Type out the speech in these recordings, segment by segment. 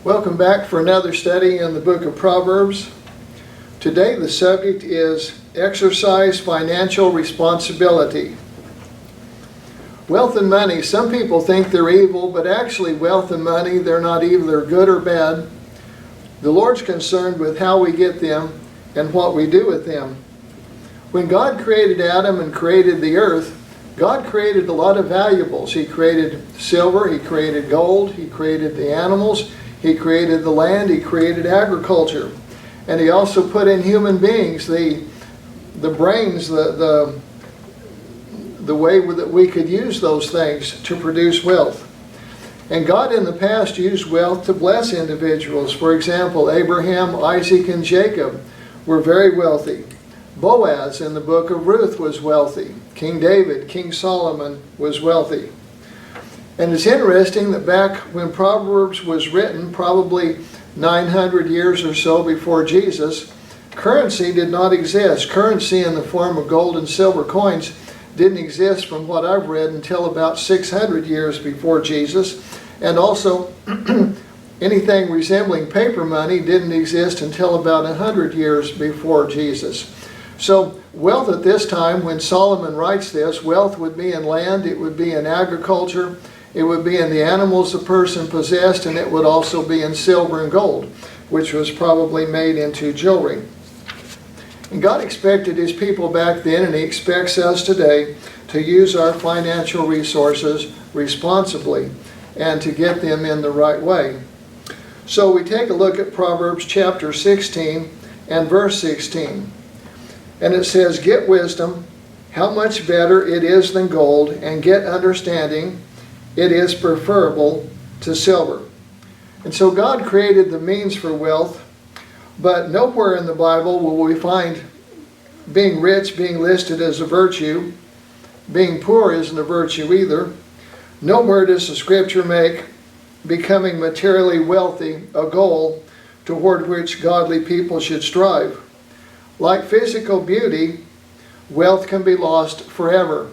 Welcome back for another study in the book of Proverbs. Today the subject is exercise financial responsibility. Wealth and money, some people think they're evil, but actually wealth and money, they're not evil, they're good or bad. The Lord's concerned with how we get them and what we do with them. When God created Adam and created the earth, God created a lot of valuables. He created silver, He created gold, He created the animals, He created the land, He created agriculture. And He also put in human beings, the brains, the way that we could use those things to produce wealth. And God in the past used wealth to bless individuals. For example, Abraham, Isaac, and Jacob were very wealthy. Boaz in the book of Ruth was wealthy. King David, King Solomon was wealthy. And it's interesting that back when Proverbs was written, probably 900 years or so before Jesus, currency did not exist. Currency in the form of gold and silver coins didn't exist from what I've read until about 600 years before Jesus. And also anything resembling paper money didn't exist until about 100 years before Jesus. So wealth at this time, when Solomon writes this, wealth would be in land, it would be in agriculture, it would be in the animals a person possessed, and it would also be in silver and gold, which was probably made into jewelry. And God expected His people back then, and He expects us today, to use our financial resources responsibly and to get them in the right way. So we take a look at Proverbs chapter 16 and verse 16. And it says, "Get wisdom, how much better it is than gold, and get understanding, it is preferable to silver." And so God created the means for wealth, but nowhere in the Bible will we find being rich being listed as a virtue. Being poor isn't a virtue either. Nowhere does the Scripture make becoming materially wealthy a goal toward which godly people should strive. Like physical beauty, wealth can be lost forever.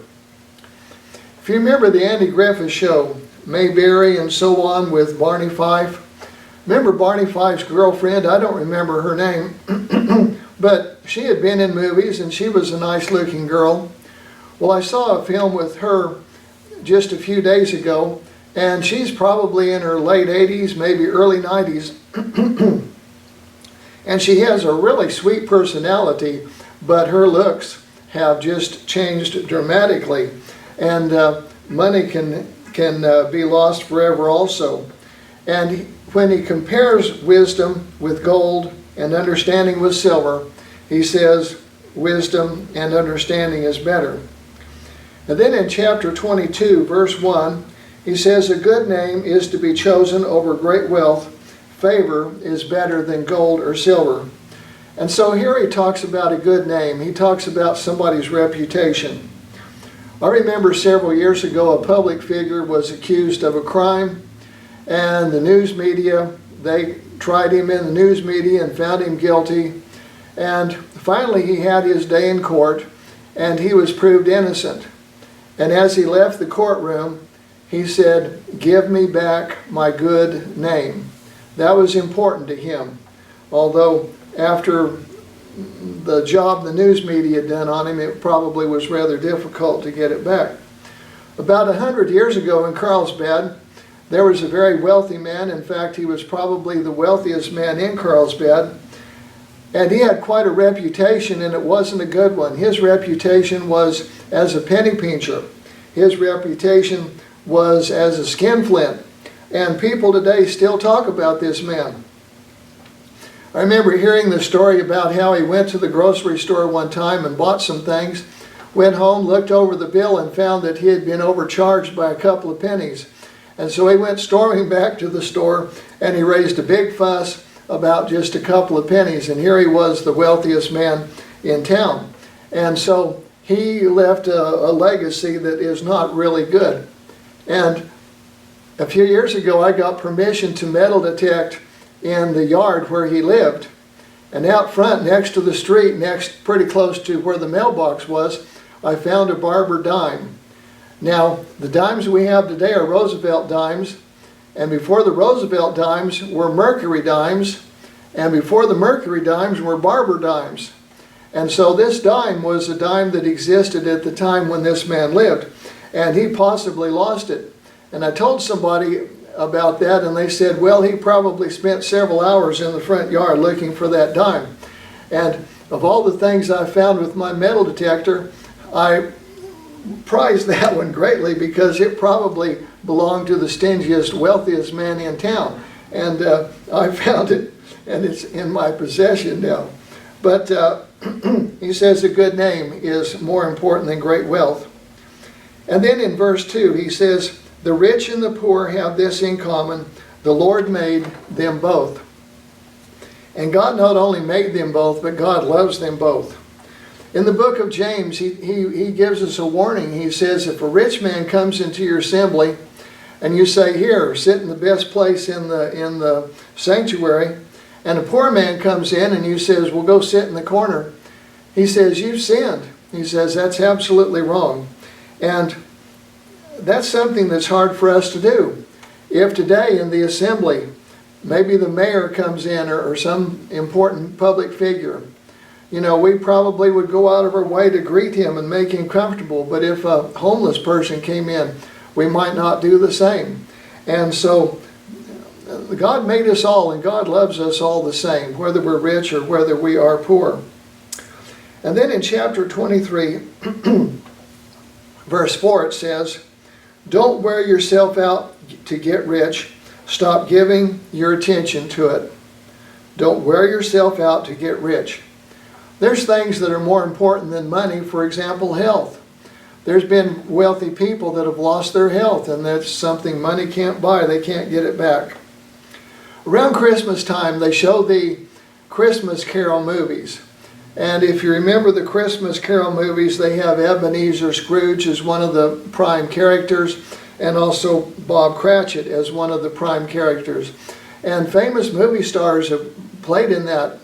If you remember the Andy Griffith show, Mayberry and so on with Barney Fife, remember Barney Fife's girlfriend? I don't remember her name, but she had been in movies and she was a nice looking girl. Well, I saw a film with her just a few days ago, and she's probably in her late 80s, maybe early 90s. And she has a really sweet personality, but her looks have just changed dramatically. And money can be lost forever also. And when he compares wisdom with gold and understanding with silver, he says wisdom and understanding is better. And then in chapter 22, verse 1, he says, "A good name is to be chosen over great wealth. Favor is better than gold or silver." And so here he talks about a good name. He talks about somebody's reputation. I remember several years ago a public figure was accused of a crime, and the news media, they tried him in the news media and found him guilty. And finally he had his day in court, and he was proved innocent. And as he left the courtroom, he said, "Give me back my good name." That was important to him, although after the job the news media had done on him, it probably was rather difficult to get it back. About 100 years ago in Carlsbad, there was a very wealthy man. In fact, he was probably the wealthiest man in Carlsbad. And he had quite a reputation, and it wasn't a good one. His reputation was as a penny pincher. His reputation was as a skinflint. And people today still talk about this man. I remember hearing the story about how he went to the grocery store one time and bought some things, went home, looked over the bill, and found that he had been overcharged by a couple of pennies. And so he went storming back to the store, and he raised a big fuss about just a couple of pennies. And here he was, the wealthiest man in town. And so he left a legacy that is not really good. And a few years ago, I got permission to metal detect in the yard where he lived. And out front, next to the street, pretty close to where the mailbox was, I found a barber dime. Now, the dimes we have today are Roosevelt dimes, And before the Roosevelt dimes were Mercury dimes, and before the Mercury dimes were Barber dimes. And so this dime was a dime that existed at the time when this man lived, and he possibly lost it. And I told somebody about that, and they said, well, he probably spent several hours in the front yard looking for that dime. And of all the things I found with my metal detector, I prized that one greatly because it probably belonged to the stingiest, wealthiest man in town. And I found it, and it's in my possession now. But he says a good name is more important than great wealth. And then in verse 2, he says, the rich and the poor have this in common, the Lord made them both. And God not only made them both, but God loves them both. In the book of James, he gives us a warning. He says, if a rich man comes into your assembly, and you say, here, sit in the best place in the sanctuary, and a poor man comes in and you says, well, go sit in the corner. He says, you've sinned. He says, that's absolutely wrong. And that's something that's hard for us to do. If today in the assembly, maybe the mayor comes in or some important public figure, you know, we probably would go out of our way to greet him and make him comfortable. But if a homeless person came in, we might not do the same. And so God made us all, and God loves us all the same, whether we're rich or whether we are poor. And then in chapter 23, verse 4, it says, don't wear yourself out to get rich. Stop giving your attention to it. Don't wear yourself out to get rich. There's things that are more important than money, for example, health. There's been wealthy people that have lost their health, and that's something money can't buy. They can't get it back. Around Christmas time, they show the Christmas Carol movies. And if you remember the Christmas Carol movies, they have Ebenezer Scrooge as one of the prime characters, and also Bob Cratchit as one of the prime characters. And famous movie stars have played in that.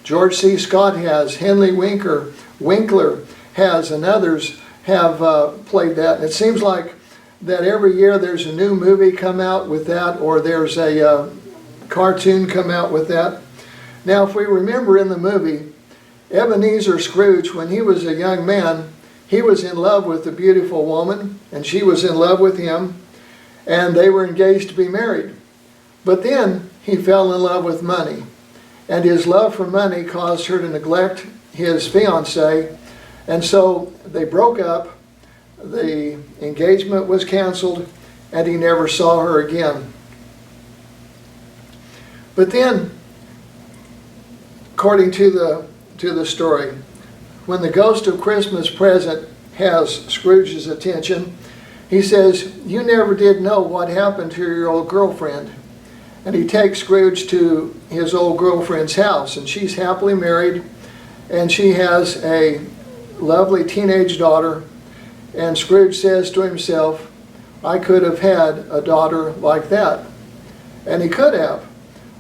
George C. Scott has, Henry Winkler has, and others have played that. And it seems like that every year there's a new movie come out with that, or there's a cartoon come out with that. Now, if we remember in the movie, Ebenezer Scrooge, when he was a young man, he was in love with a beautiful woman, and she was in love with him, and they were engaged to be married. But then he fell in love with money, and his love for money caused her to neglect his fiancée, and so they broke up. The engagement was canceled, and he never saw her again. But then, according to the story, when the ghost of Christmas Present has Scrooge's attention, he says, you never did know what happened to your old girlfriend. And he takes Scrooge to his old girlfriend's house, and she's happily married, and she has a lovely teenage daughter. And Scrooge says to himself, I could have had a daughter like that. And he could have,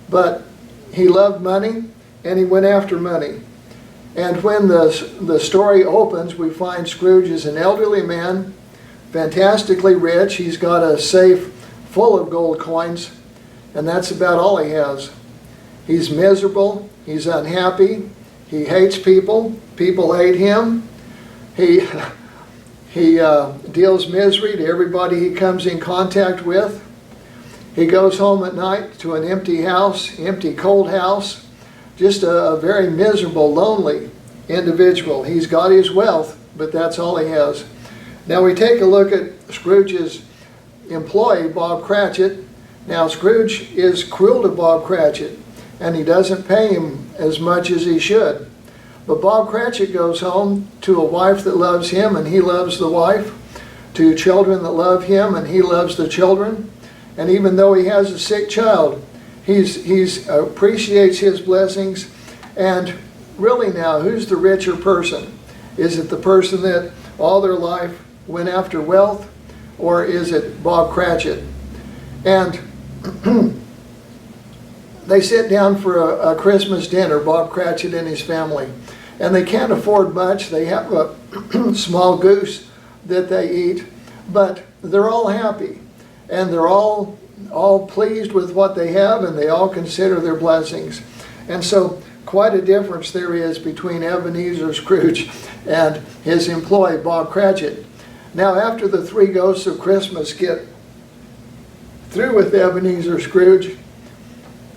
but he loved money, and he went after money. And when the story opens, we find Scrooge is an elderly man, fantastically rich. He's got a safe full of gold coins, and that's about all he has. He's miserable. He's unhappy. He hates people. People hate him. He deals misery to everybody he comes in contact with. He goes home at night to an empty house, empty, cold house. Just a very miserable, lonely individual. He's got his wealth, but that's all he has. Now we take a look at Scrooge's employee, Bob Cratchit. Now Scrooge is cruel to Bob Cratchit, and he doesn't pay him as much as he should. But Bob Cratchit goes home to a wife that loves him, and he loves the wife, to children that love him, and he loves the children. And even though he has a sick child, he appreciates his blessings. And really now, who's the richer person? Is it the person that all their life went after wealth, or is it Bob Cratchit? And they sit down for a Christmas dinner, Bob Cratchit and his family, and they can't afford much. They have a small goose that they eat, but they're all happy, and they're all all pleased with what they have, and they all consider their blessings. And so quite a difference there is between Ebenezer Scrooge and his employee, Bob Cratchit. Now, after the three ghosts of Christmas get through with Ebenezer Scrooge,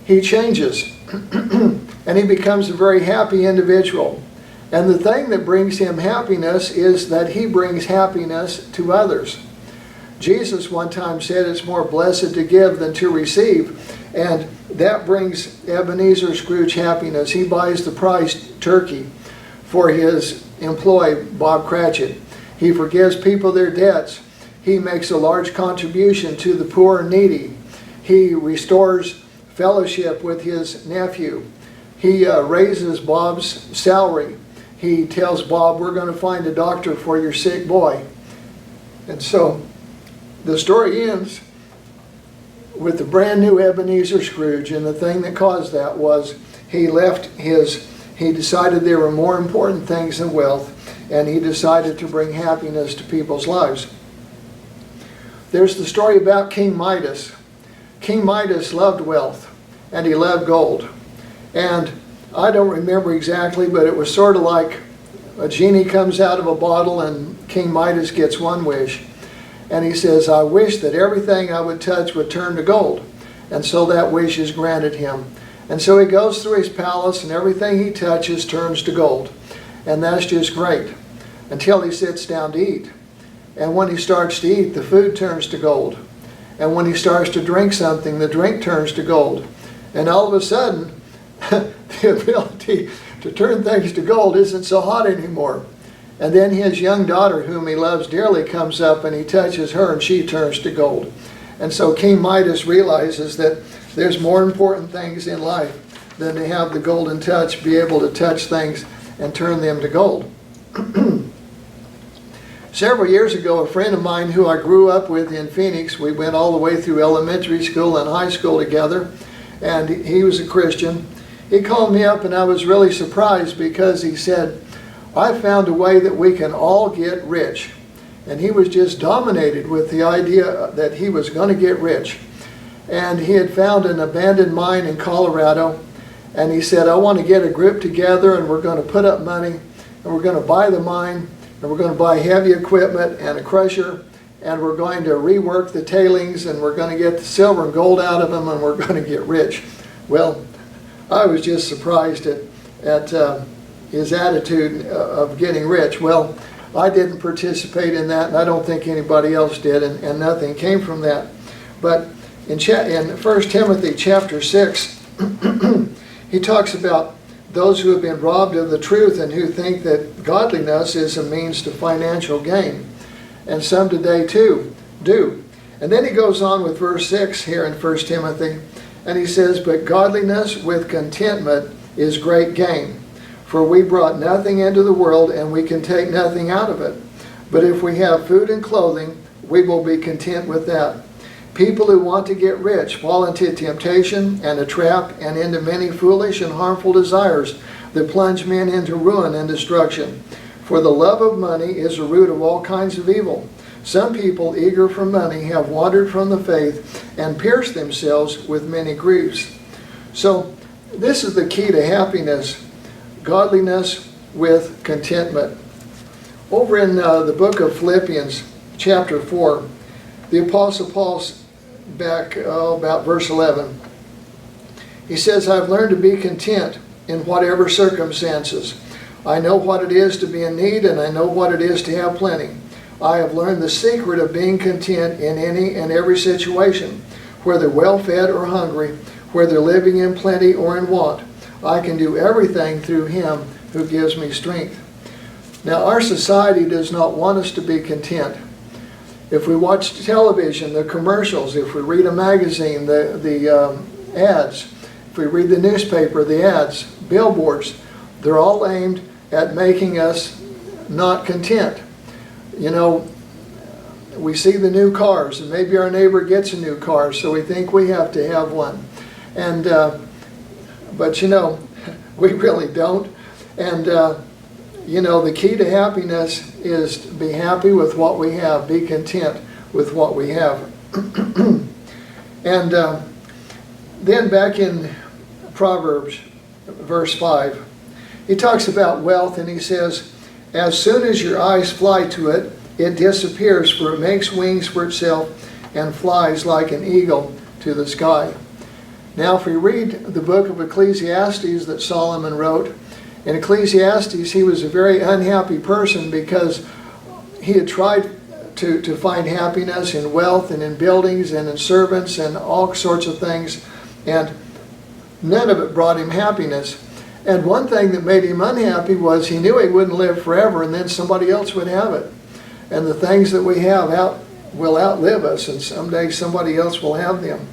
he changes and he becomes a very happy individual. And the thing that brings him happiness is that he brings happiness to others. Jesus one time said it's more blessed to give than to receive, and that brings Ebenezer Scrooge happiness. He buys the priced turkey for his employee, Bob Cratchit. He forgives people their debts. He makes a large contribution to the poor and needy. He restores fellowship with his nephew. He raises Bob's salary. He tells Bob, we're going to find a doctor for your sick boy. And so the story ends with the brand new Ebenezer Scrooge, and the thing that caused that was he decided there were more important things than wealth, and he decided to bring happiness to people's lives. There's the story about King Midas. King Midas loved wealth, and he loved gold. And I don't remember exactly, but it was sort of like a genie comes out of a bottle and King Midas gets one wish. And he says, I wish that everything I would touch would turn to gold. And so that wish is granted him. And so he goes through his palace and everything he touches turns to gold. And that's just great. Until he sits down to eat. And when he starts to eat, the food turns to gold. And when he starts to drink something, the drink turns to gold. And all of a sudden, the ability to turn things to gold isn't so hot anymore. And then his young daughter, whom he loves dearly, comes up and he touches her and she turns to gold. And so King Midas realizes that there's more important things in life than to have the golden touch, be able to touch things and turn them to gold. Several years ago, a friend of mine who I grew up with in Phoenix, we went all the way through elementary school and high school together, and he was a Christian. He called me up and I was really surprised because he said, I found a way that we can all get rich. And he was just dominated with the idea that he was going to get rich. And he had found an abandoned mine in Colorado, and he said, I want to get a group together and we're going to put up money and we're going to buy the mine and we're going to buy heavy equipment and a crusher and we're going to rework the tailings and we're going to get the silver and gold out of them and we're going to get rich. Well, I was just surprised at his attitude of getting rich. Well, I didn't participate in that, and I don't think anybody else did, and nothing came from that. But in 1 Timothy chapter 6, he talks about those who have been robbed of the truth and who think that godliness is a means to financial gain. And some today too do. And then he goes on with verse 6 here in 1 Timothy, and he says, but godliness with contentment is great gain. For we brought nothing into the world, and we can take nothing out of it. But if we have food and clothing, we will be content with that. People who want to get rich fall into temptation and a trap and into many foolish and harmful desires that plunge men into ruin and destruction. For the love of money is the root of all kinds of evil. Some people, eager for money, have wandered from the faith and pierced themselves with many griefs. So this is the key to happiness. Godliness with contentment. Over in the book of Philippians, chapter 4, the Apostle Paul's back about verse 11. He says, I've learned to be content in whatever circumstances. I know what it is to be in need, and I know what it is to have plenty. I have learned the secret of being content in any and every situation, whether well-fed or hungry, whether living in plenty or in want. I can do everything through Him who gives me strength. Now, our society does not want us to be content. If we watch television, the commercials, if we read a magazine, the ads, if we read the newspaper, the ads, billboards, they're all aimed at making us not content. You know, we see the new cars, and maybe our neighbor gets a new car, so we think we have to have one. And but you know, we really don't. And you know, the key to happiness is to be happy with what we have, be content with what we have. And then back in Proverbs, verse 5, he talks about wealth, and he says, as soon as your eyes fly to it, it disappears, for it makes wings for itself and flies like an eagle to the sky. Now, if we read the book of Ecclesiastes that Solomon wrote, in Ecclesiastes he was a very unhappy person because he had tried to find happiness in wealth and in buildings and in servants and all sorts of things, and none of it brought him happiness. And one thing that made him unhappy was he knew he wouldn't live forever, and then somebody else would have it. And the things that we have will outlive us, and someday somebody else will have them.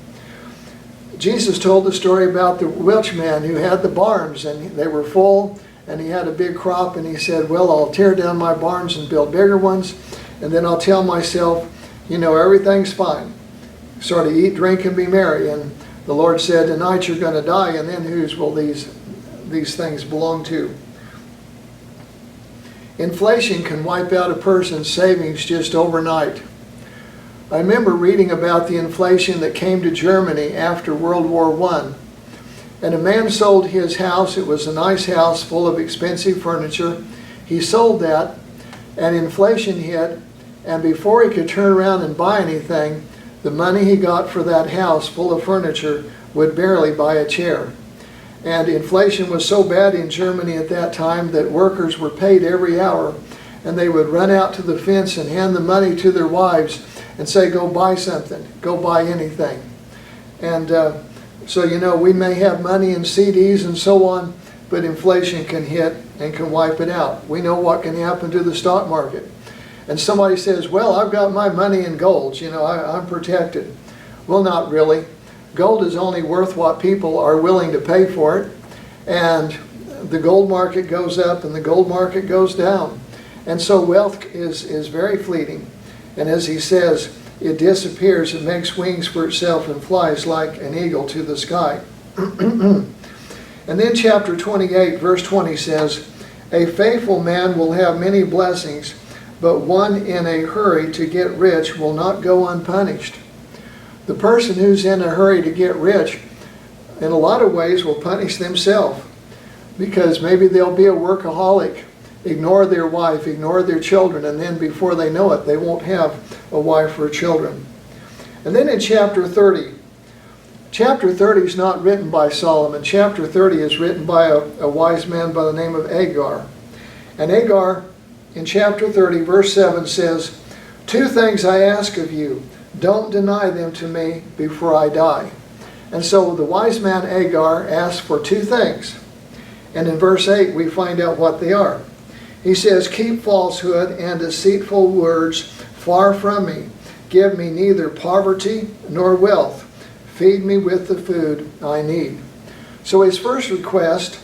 Jesus told the story about the rich man who had the barns, and they were full, and he had a big crop, and he said, well, I'll tear down my barns and build bigger ones, and then I'll tell myself, everything's fine. Sort of eat, drink, and be merry. And the Lord said, tonight you're going to die, and then whose will these things belong to? Inflation can wipe out a person's savings just overnight. I remember reading about the inflation that came to Germany after World War I. And a man sold his house. It was a nice house full of expensive furniture. He sold that, and inflation hit, and before he could turn around and buy anything, the money he got for that house full of furniture would barely buy a chair. And inflation was so bad in Germany at that time that workers were paid every hour, and they would run out to the fence and hand the money to their wives and say, go buy something, go buy anything. And so we may have money in CDs and so on, but inflation can hit and can wipe it out. We know what can happen to the stock market. And somebody says, well, I've got my money in gold, I'm protected. Well, not really. Gold is only worth what people are willing to pay for it. And the gold market goes up and the gold market goes down. And so wealth is very fleeting. And as he says, it disappears, it makes wings for itself and flies like an eagle to the sky. And then chapter 28, verse 20 says, a faithful man will have many blessings, but one in a hurry to get rich will not go unpunished. The person who's in a hurry to get rich, in a lot of ways, will punish themselves, because maybe they'll be a workaholic, ignore their wife, ignore their children, and then before they know it, they won't have a wife or children. And then in chapter 30 is not written by Solomon. Chapter 30 is written by a wise man by the name of Agar. And Agar, in chapter 30, verse 7 says, 2 things I ask of you, don't deny them to me before I die. And so the wise man Agar asked for 2 things. And in verse 8 we find out what they are. He says, keep falsehood and deceitful words far from me. Give me neither poverty nor wealth. Feed me with the food I need. So his first request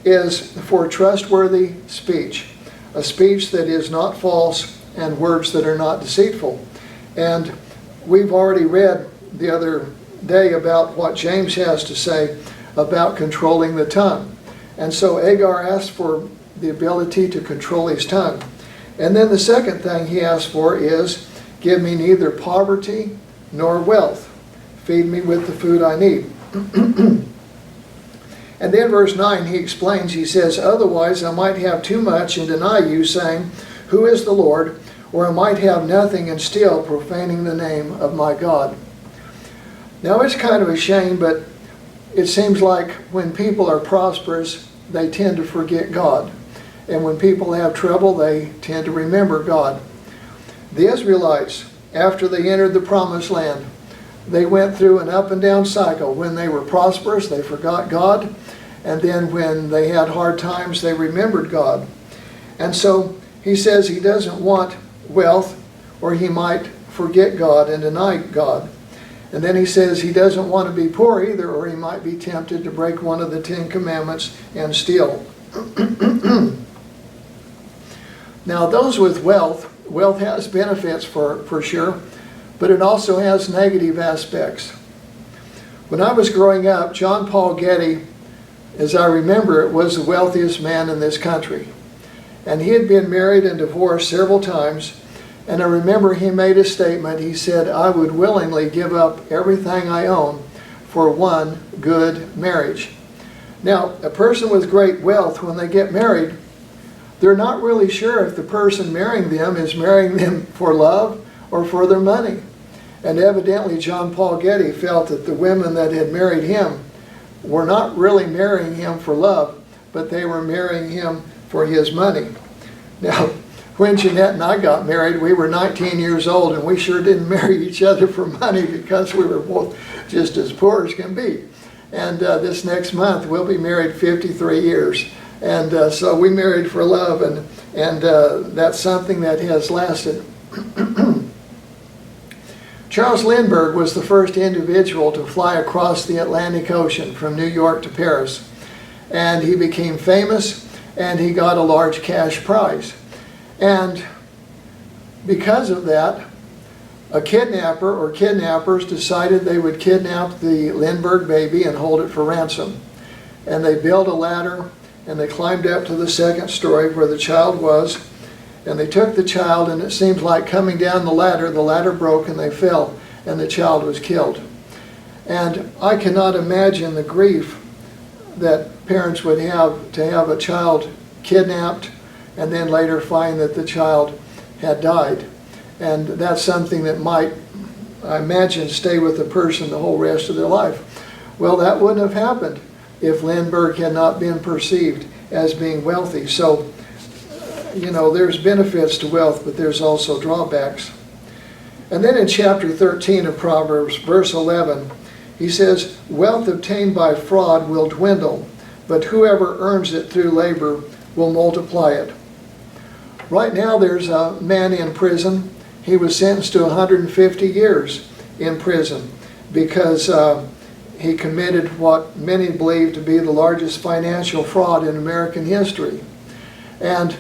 is for trustworthy speech. A speech that is not false and words that are not deceitful. And we've already read the other day about what James has to say about controlling the tongue. And so Agar asked for the ability to control his tongue. And then the second thing he asked for is, give me neither poverty nor wealth. Feed me with the food I need. And then verse 9 he explains, he says, otherwise I might have too much and deny you, saying, who is the Lord? Or I might have nothing and still profaning the name of my God. Now it's kind of a shame, but it seems like when people are prosperous, they tend to forget God. And when people have trouble, they tend to remember God. The Israelites, after they entered the promised land, they went through an up and down cycle. When they were prosperous, they forgot God. And then when they had hard times, they remembered God. And so he says he doesn't want wealth, or he might forget God and deny God. And then he says he doesn't want to be poor either, or he might be tempted to break one of the 10 commandments and steal. Now those with wealth has benefits for sure, but it also has negative aspects. When I was growing up, John Paul Getty, as I remember it, was the wealthiest man in this country. And he had been married and divorced several times, And I remember he made a statement. He said, "I would willingly give up everything I own for one good marriage." Now, a person with great wealth, when they get married, they're not really sure if the person marrying them is marrying them for love or for their money. And evidently John Paul Getty felt that the women that had married him were not really marrying him for love, but they were marrying him for his money. Now, when Jeanette and I got married, we were 19 years old, and we sure didn't marry each other for money because we were both just as poor as can be. And this next month, we'll be married 53 years. And so we married for love, and that's something that has lasted. Charles Lindbergh was the first individual to fly across the Atlantic Ocean from New York to Paris. And he became famous, and he got a large cash prize. And because of that, a kidnapper or kidnappers decided they would kidnap the Lindbergh baby and hold it for ransom. And they built a ladder, and they climbed up to the second story where the child was, and they took the child, and it seemed like coming down the ladder broke and they fell, and the child was killed. And I cannot imagine the grief that parents would have to have a child kidnapped and then later find that the child had died. And that's something that might, I imagine, stay with the person the whole rest of their life. Well, that wouldn't have happened if Lindbergh had not been perceived as being wealthy. So, you know, there's benefits to wealth, but there's also drawbacks. And then in chapter 13 of Proverbs, verse 11, he says, "Wealth obtained by fraud will dwindle, but whoever earns it through labor will multiply it." Right now there's a man in prison. He was sentenced to 150 years in prison because he committed what many believe to be the largest financial fraud in American history. And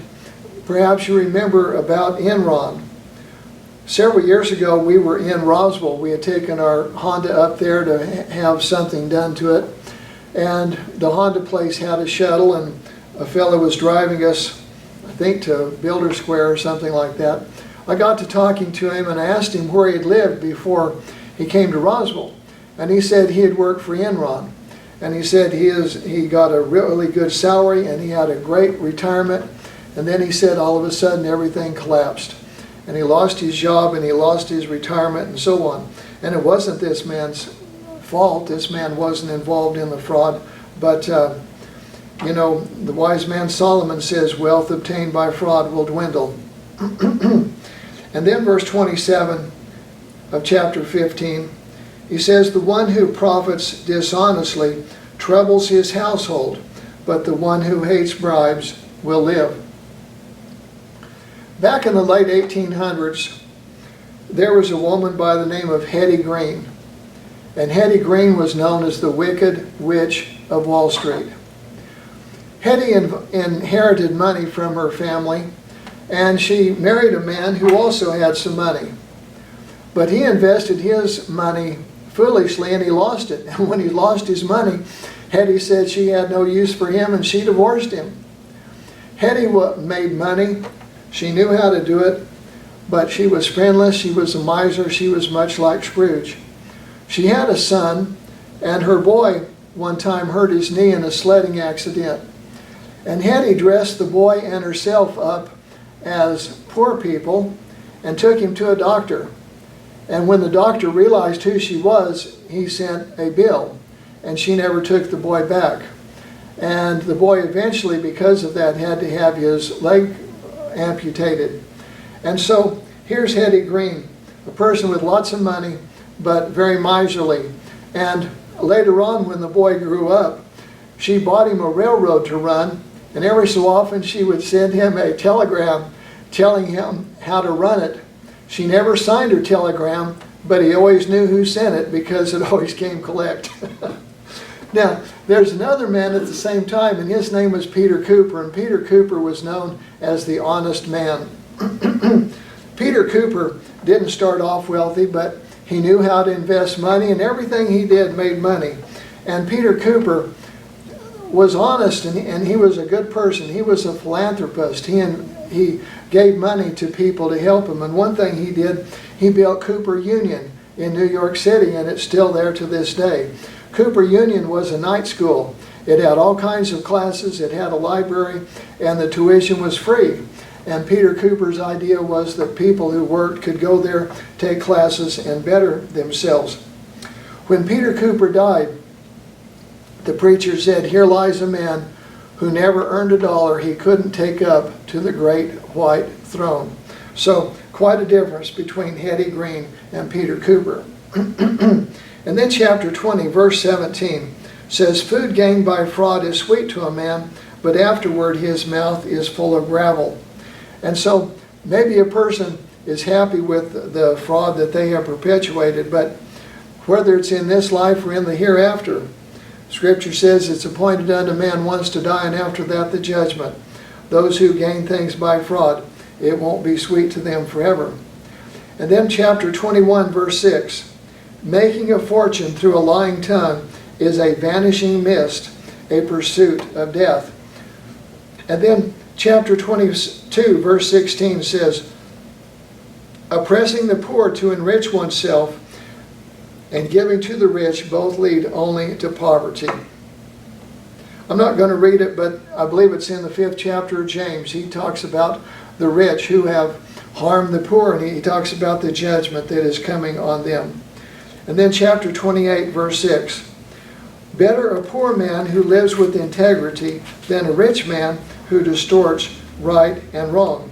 perhaps you remember about Enron. Several years ago we were in Roswell. We had taken our Honda up there to have something done to it. And the Honda place had a shuttle, and a fellow was driving us, I think, to Builder Square or something like that. I got to talking to him and I asked him where he'd lived before he came to Roswell. And he said he had worked for Enron. And he said he got a really good salary and he had a great retirement. And then he said all of a sudden everything collapsed. And he lost his job and he lost his retirement and so on. And it wasn't this man's fault. This man wasn't involved in the fraud. But you know, the wise man Solomon says wealth obtained by fraud will dwindle. And then verse 27 of chapter 15, he says, "The one who profits dishonestly troubles his household, but the one who hates bribes will live." Back in the late 1800s, there was a woman by the name of Hetty Greene. And Hetty Greene was known as the Wicked Witch of Wall Street. Hetty inherited money from her family, and she married a man who also had some money. But he invested his money foolishly and he lost it. And when he lost his money, Hetty said she had no use for him and she divorced him. Hetty made money. She knew how to do it, but she was friendless. She was a miser. She was much like Scrooge. She had a son, and her boy one time hurt his knee in a sledding accident. And Hetty dressed the boy and herself up as poor people and took him to a doctor. And when the doctor realized who she was, he sent a bill, and she never took the boy back. And the boy eventually, because of that, had to have his leg amputated. And so here's Hetty Greene, a person with lots of money, but very miserly. And later on, when the boy grew up, she bought him a railroad to run, and every so often she would send him a telegram telling him how to run it. She never signed her telegram, but he always knew who sent it because it always came collect. Now, there's another man at the same time, and his name was Peter Cooper, and Peter Cooper was known as the honest man. Peter Cooper didn't start off wealthy, but he knew how to invest money, and everything he did made money. And Peter Cooper was honest, and he was a good person. He was a philanthropist. He he gave money to people to help him. And one thing he did, he built Cooper Union in New York City, and it's still there to this day. Cooper Union was a night school. It had all kinds of classes, it had a library, and the tuition was free. And Peter Cooper's idea was that people who worked could go there, take classes, and better themselves. When Peter Cooper died, the preacher said, "Here lies a man who never earned a dollar he couldn't take up to the great white throne." So, quite a difference between Hetty, Greene, and Peter Cooper. And then chapter 20, verse 17 says, "Food gained by fraud is sweet to a man, but afterward his mouth is full of gravel." And so maybe a person is happy with the fraud that they have perpetuated, but whether it's in this life or in the hereafter, Scripture says it's appointed unto man once to die, and after that the judgment. Those who gain things by fraud, it won't be sweet to them forever. And then chapter 21, verse 6, "Making a fortune through a lying tongue is a vanishing mist, a pursuit of death." And then chapter 22, verse 16 says, "Oppressing the poor to enrich oneself and giving to the rich both lead only to poverty." I'm not going to read it, but I believe it's in the 5th chapter of James. He talks about the rich who have harmed the poor, and he talks about the judgment that is coming on them. And then chapter 28, verse 6, "Better a poor man who lives with integrity than a rich man who distorts right and wrong."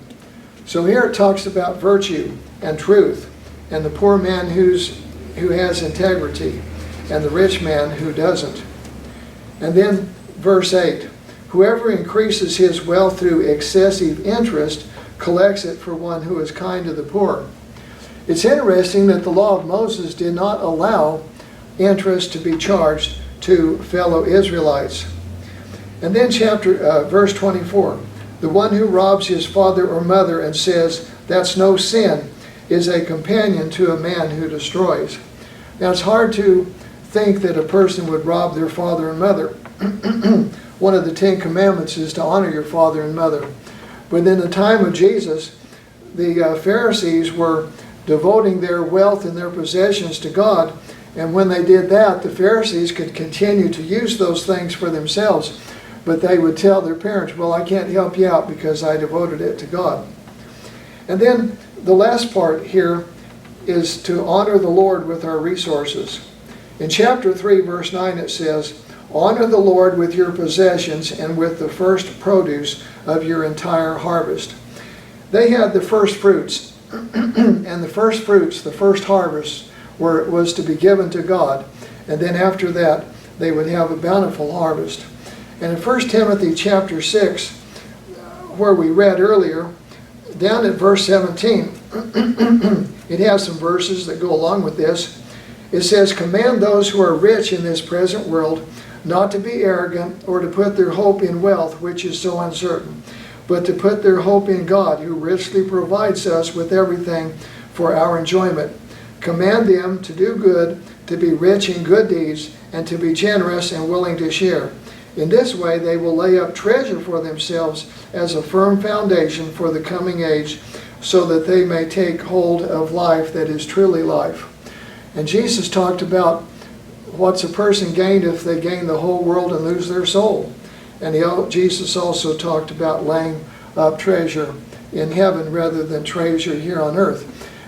So here it talks about virtue and truth, and the poor man who has integrity, and the rich man who doesn't. And then verse 8, "Whoever increases his wealth through excessive interest collects it for one who is kind to the poor." It's interesting that the law of Moses did not allow interest to be charged to fellow Israelites. And then verse 24, "The one who robs his father or mother and says, 'That's no sin,' is a companion to a man who destroys." Now it's hard to think that a person would rob their father and mother. One of the 10 Commandments is to honor your father and mother. But in the time of Jesus, the Pharisees were devoting their wealth and their possessions to God, and when they did that, the Pharisees could continue to use those things for themselves, but they would tell their parents, "Well, I can't help you out because I devoted it to God." And then the last part here is to honor the Lord with our resources. In chapter 3, verse 9, it says, "Honor the Lord with your possessions and with the first produce of your entire harvest." They had the first fruits, and the first fruits, the first harvest, was to be given to God, and then after that they would have a bountiful harvest. And in 1 Timothy chapter 6, where we read earlier, down at verse 17, it has some verses that go along with this. It says, "Command those who are rich in this present world not to be arrogant or to put their hope in wealth, which is so uncertain, but to put their hope in God, who richly provides us with everything for our enjoyment. Command them to do good, to be rich in good deeds, and to be generous and willing to share. In this way they will lay up treasure for themselves as a firm foundation for the coming age, so that they may take hold of life that is truly life." And Jesus talked about what's a person gained if they gain the whole world and lose their soul. And Jesus also talked about laying up treasure in heaven rather than treasure here on earth.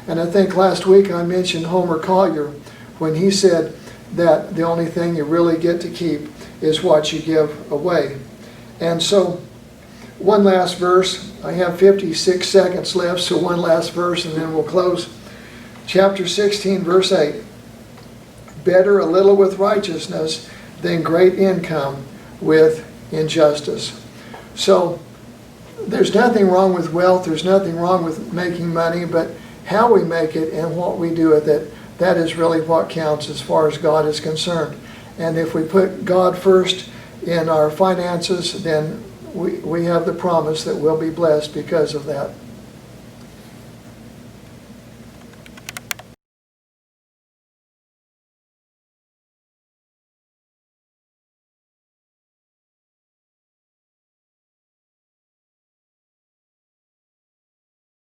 And I think last week I mentioned Homer Collier when he said that the only thing you really get to keep is what you give away. And so, one last verse. I have 56 seconds left, so one last verse and then we'll close. Chapter 16, verse 8. "Better a little with righteousness than great income with injustice." So, there's nothing wrong with wealth, there's nothing wrong with making money, but how we make it and what we do with it, that is really what counts as far as God is concerned. And if we put God first in our finances, then we have the promise that we'll be blessed because of that.